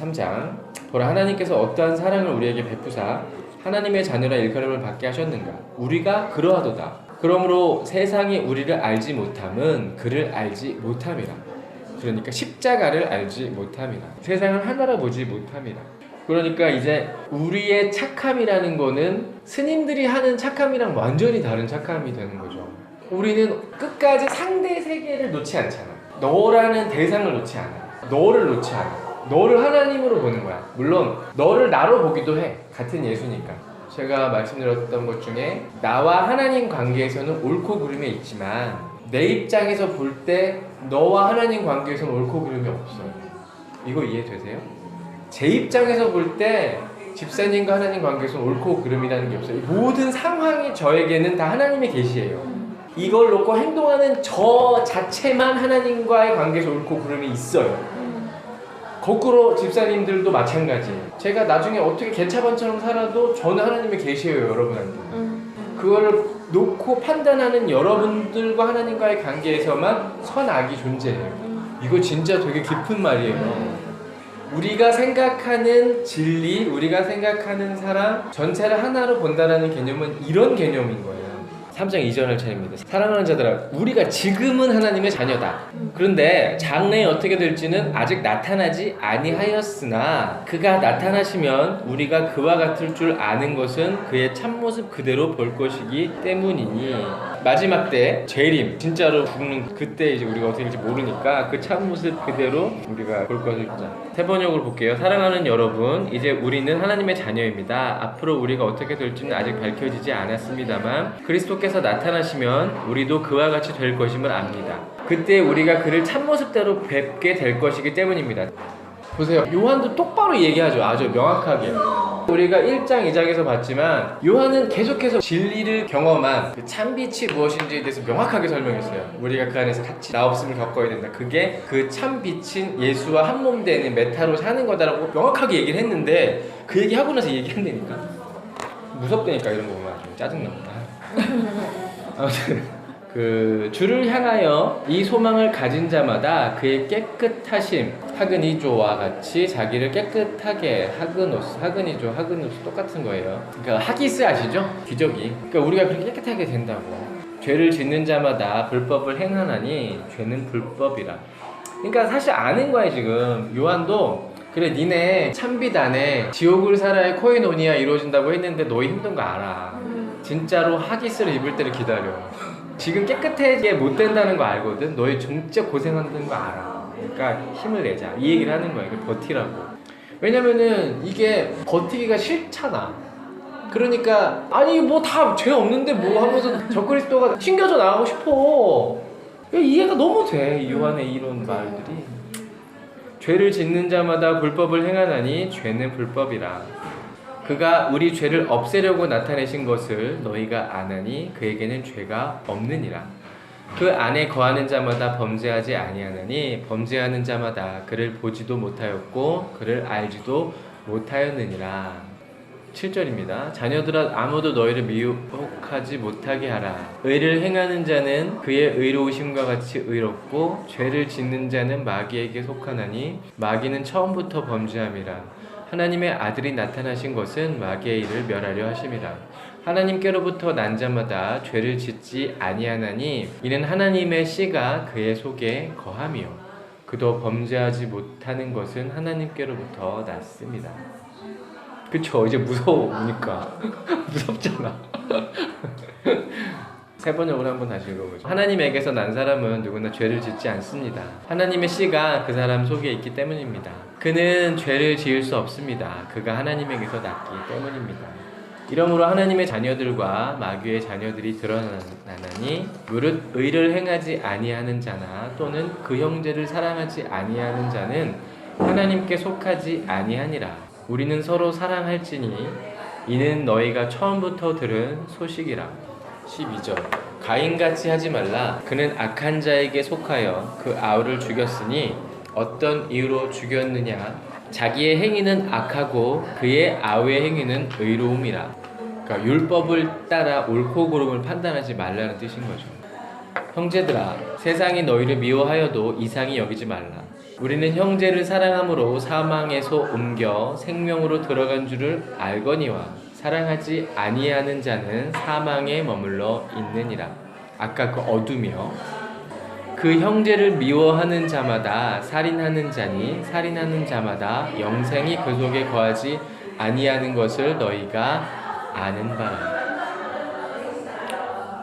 3장 보라 하나님께서 어떠한 사랑을 우리에게 베푸사 하나님의 자녀라 일컬음을 받게 하셨는가 우리가 그러하도다. 그러므로 세상이 우리를 알지 못함은 그를 알지 못함이라. 그러니까 십자가를 알지 못함이라. 세상을 하나로 보지 못함이라. 그러니까 이제 우리의 착함이라는 거는 스님들이 하는 착함이랑 완전히 다른 착함이 되는 거죠. 우리는 끝까지 상대 세계를 놓지 않잖아. 너라는 대상을 놓지 않아. 너를 놓지 않아. 너를 하나님으로 보는 거야. 물론 너를 나로 보기도 해. 같은 예수니까. 제가 말씀드렸던 것 중에 나와 하나님 관계에서는 옳고 그름이 있지만 내 입장에서 볼 때 너와 하나님 관계에서는 옳고 그름이 없어요. 이거 이해되세요? 제 입장에서 볼 때 집사님과 하나님 관계에서는 옳고 그름이라는 게 없어요. 모든 상황이 저에게는 다 하나님의 계시예요. 이걸 놓고 행동하는 저 자체만 하나님과의 관계에서 옳고 그름이 있어요. 거꾸로 집사님들도 마찬가지. 제가 나중에 어떻게 개차반처럼 살아도 저는 하나님의 계시예요, 여러분한테. 그거를 놓고 판단하는 여러분들과 하나님과의 관계에서만 선악이 존재해요. 이거 진짜 되게 깊은 말이에요. 우리가 생각하는 진리, 우리가 생각하는 사랑 전체를 하나로 본다는 개념은 이런 개념인 거예요. 3장 2절을 차립니다. 사랑하는 자들아 우리가 지금은 하나님의 자녀다. 그런데 장래에 어떻게 될지는 아직 나타나지 아니하였으나 그가 나타나시면 우리가 그와 같을 줄 아는 것은 그의 참모습 그대로 볼 것이기 때문이니. 마지막 때 재림 진짜로 죽는 그때 이제 우리가 어떻게 될지 모르니까 그 참모습 그대로 우리가 볼 것을. 세 번역으로 볼게요. 사랑하는 여러분 이제 우리는 하나님의 자녀입니다. 앞으로 우리가 어떻게 될지는 아직 밝혀지지 않았습니다만 그리스도께서 나타나시면 우리도 그와 같이 될 것임을 압니다. 그때 우리가 그를 참모습대로 뵙게 될 것이기 때문입니다. 보세요. 요한도 똑바로 얘기하죠. 아주 명확하게. 우리가 1장, 2장에서 봤지만 요한은 계속해서 진리를 경험한 그 참빛이 무엇인지에 대해서 명확하게 설명했어요. 우리가 그 안에서 같이 나옵음을 겪어야 된다. 그게 그 참빛인 예수와 한몸 되는 메타로 사는 거다라고 명확하게 얘기를 했는데 그 얘기하고 나서 얘기한다니까. 무섭다니까 이런 거 보면 좀 짜증납니다. 아무튼 그 주를 향하여 이 소망을 가진 자마다 그의 깨끗하심 하그니조와 같이 자기를 깨끗하게 하그니조 똑같은 거예요. 그러니까 하기스 아시죠? 기저귀. 그러니까 우리가 그렇게 깨끗하게 된다고. 죄를 짓는 자마다 불법을 행하나니 죄는 불법이라. 그러니까 사실 아는 거야 지금. 요한도 그래 니네 참빛 안에 지옥을 살아야 코이노니아 이루어진다고 했는데 너희 힘든 거 알아. 진짜로 하기스를 입을 때를 기다려. 지금 깨끗하게 못 된다는 거 알거든. 너희 진짜 고생한다는 거 알아. 그러니까 힘을 내자 이 얘기를 하는 거야. 이거 버티라고. 왜냐면은 이게 버티기가 싫잖아. 그러니까 아니 뭐 다 죄 없는데 뭐 하면서 저 그리스도가 튕겨져 나가고 싶어. 이해가 너무 돼. 이 요한의 이런 말들이. 죄를 짓는 자마다 불법을 행하나니 죄는 불법이라. 그가 우리 죄를 없애려고 나타내신 것을 너희가 아나니 그에게는 죄가 없느니라. 그 안에 거하는 자마다 범죄하지 아니하나니 범죄하는 자마다 그를 보지도 못하였고 그를 알지도 못하였느니라. 7절입니다. 자녀들아 아무도 너희를 미혹하지 못하게 하라. 의를 행하는 자는 그의 의로우심과 같이 의롭고 죄를 짓는 자는 마귀에게 속하나니 마귀는 처음부터 범죄함이라. 하나님의 아들이 나타나신 것은 마귀의 일을 멸하려 하심이라. 하나님께로부터 난 자마다 죄를 짓지 아니하나니 이는 하나님의 씨가 그의 속에 거함이요 그도 범죄하지 못하는 것은 하나님께로부터 났습니다. 그쵸? 이제 무서우니까 무섭잖아. 세 번역으로 한번 다시 읽어보죠. 하나님에게서 난 사람은 누구나 죄를 짓지 않습니다. 하나님의 씨가 그 사람 속에 있기 때문입니다. 그는 죄를 지을 수 없습니다. 그가 하나님에게서 났기 때문입니다. 이러므로 하나님의 자녀들과 마귀의 자녀들이 드러나나니 무릇 의를 행하지 아니하는 자나 또는 그 형제를 사랑하지 아니하는 자는 하나님께 속하지 아니하니라. 우리는 서로 사랑할지니 이는 너희가 처음부터 들은 소식이라. 12절 가인같이 하지 말라. 그는 악한 자에게 속하여 그 아우를 죽였으니 어떤 이유로 죽였느냐. 자기의 행위는 악하고 그의 아우의 행위는 의로움이라. 그러니까 율법을 따라 옳고 그름을 판단하지 말라는 뜻인 거죠. 형제들아 세상이 너희를 미워하여도 이상히 여기지 말라. 우리는 형제를 사랑함으로 사망에서 옮겨 생명으로 들어간 줄을 알거니와 사랑하지 아니하는 자는 사망에 머물러 있느니라. 아까 그 어둠이요. 그 형제를 미워하는 자마다 살인하는 자니 살인하는 자마다 영생이 그 속에 거하지 아니하는 것을 너희가 아는 바라.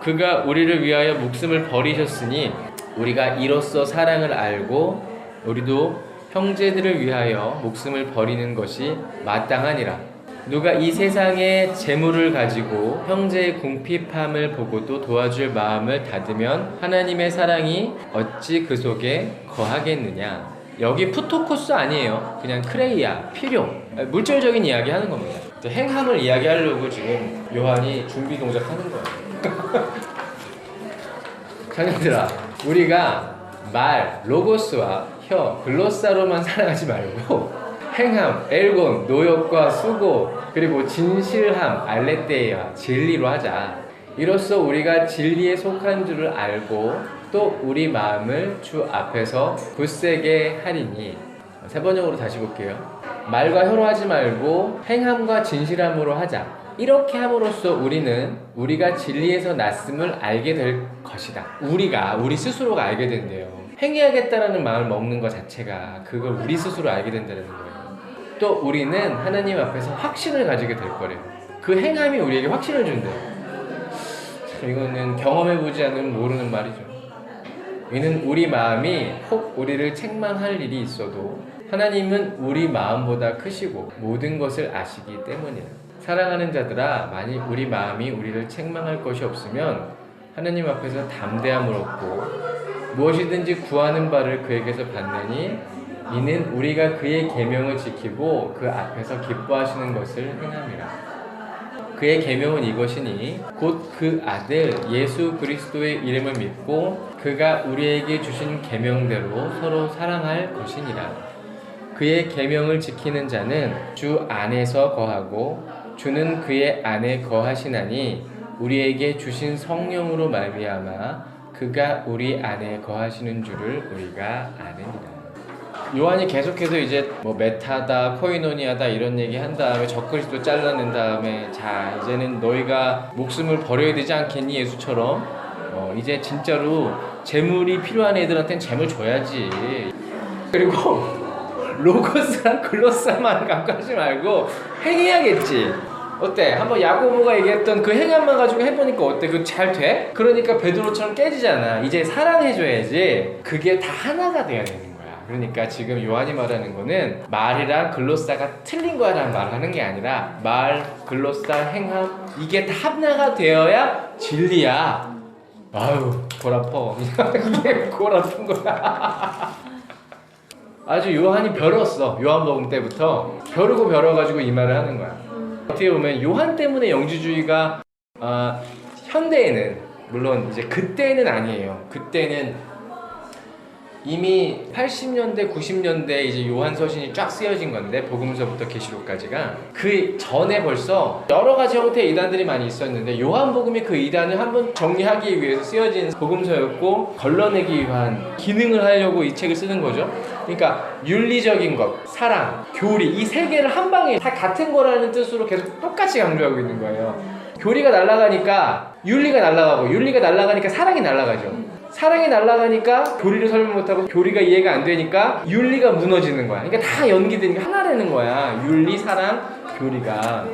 그가 우리를 위하여 목숨을 버리셨으니 우리가 이로써 사랑을 알고 우리도 형제들을 위하여 목숨을 버리는 것이 마땅하니라. 누가 이 세상의 재물을 가지고 형제의 궁핍함을 보고도 도와줄 마음을 닫으면 하나님의 사랑이 어찌 그 속에 거하겠느냐. 여기 푸토코스 아니에요. 그냥 크레이아, 필요, 물질적인 이야기 하는 겁니다. 행함을 이야기하려고 지금 요한이 준비 동작하는 거예요. 자녀들아, 우리가 말, 로고스와 혀, 글로사로만 살아가지 말고 행함, 엘곤, 노역과 수고, 그리고 진실함, 알레테이아, 진리로 하자. 이로써 우리가 진리에 속한 줄을 알고 또 우리 마음을 주 앞에서 굳세게 하리니. 세 번역으로 다시 볼게요. 말과 혀로 하지 말고 행함과 진실함으로 하자. 이렇게 함으로써 우리는 우리가 진리에서 났음을 알게 될 것이다. 우리 스스로가 알게 된대요. 행해야겠다라는 마음을 먹는 것 자체가 그걸 우리 스스로 알게 된다는 거예요. 또 우리는 하나님 앞에서 확신을 가지게 될 거래요. 그 행함이 우리에게 확신을 준대요. 이거는 경험해보지 않으면 모르는 말이죠. 이는 우리 마음이 혹 우리를 책망할 일이 있어도 하나님은 우리 마음보다 크시고 모든 것을 아시기 때문이다. 사랑하는 자들아, 만일 우리 마음이 우리를 책망할 것이 없으면 하나님 앞에서 담대함을 얻고 무엇이든지 구하는 바를 그에게서 받느니 이는 우리가 그의 계명을 지키고 그 앞에서 기뻐하시는 것을 행함이라. 그의 계명은 이것이니 곧 그 아들 예수 그리스도의 이름을 믿고 그가 우리에게 주신 계명대로 서로 사랑할 것이니라. 그의 계명을 지키는 자는 주 안에서 거하고 주는 그의 안에 거하시나니 우리에게 주신 성령으로 말미암아 그가 우리 안에 거하시는 줄을 우리가 아느니라. 요한이 계속해서 이제 뭐 메타다, 코이노니아다 이런 얘기 한 다음에 적그리스도 잘라낸 다음에 자 이제는 너희가 목숨을 버려야 되지 않겠니 예수처럼 이제 진짜로 재물이 필요한 애들한테는 재물 줘야지. 그리고 로고스랑 글로스만 갖고 하지 말고 행해야겠지. 어때? 한번 야고보가 얘기했던 그 행함만 가지고 해보니까 어때? 그거 잘 돼? 그러니까 베드로처럼 깨지잖아. 이제 사랑해줘야지. 그게 다 하나가 돼야 되는 거야. 그러니까 지금 요한이 말하는 거는 말이랑 글로사가 틀린 거야라는 말을 하는 게 아니라 말, 글로사, 행함 이게 다 하나가 되어야 진리야. 아유 골 아파. 이게 골 아픈 거야. 아주 요한이 벼렀어. 요한복음 때부터 벼르고 벼러가지고 이 말을 하는 거야. 어떻게 보면 요한 때문에 영주주의가 현대에는 물론 이제 그때는 아니에요. 그때는 이미 80년대, 90년대 이제 요한 서신이 쫙 쓰여진 건데 복음서부터 계시록까지가 그 전에 벌써 여러 가지 형태의 이단들이 많이 있었는데 요한복음이 그 이단을 한번 정리하기 위해서 쓰여진 복음서였고 걸러내기 위한 기능을 하려고 이 책을 쓰는 거죠. 그러니까 윤리적인 것, 사랑, 교리 이 세 개를 한 방에 다 같은 거라는 뜻으로 계속 똑같이 강조하고 있는 거예요. 교리가 날아가니까 윤리가 날아가고 윤리가 날아가니까 사랑이 날아가죠. 사랑이 날아가니까 교리를 설명 못하고 교리가 이해가 안 되니까 윤리가 무너지는 거야. 그러니까 다 연기되니까 하나라는 거야. 윤리, 사랑, 교리가.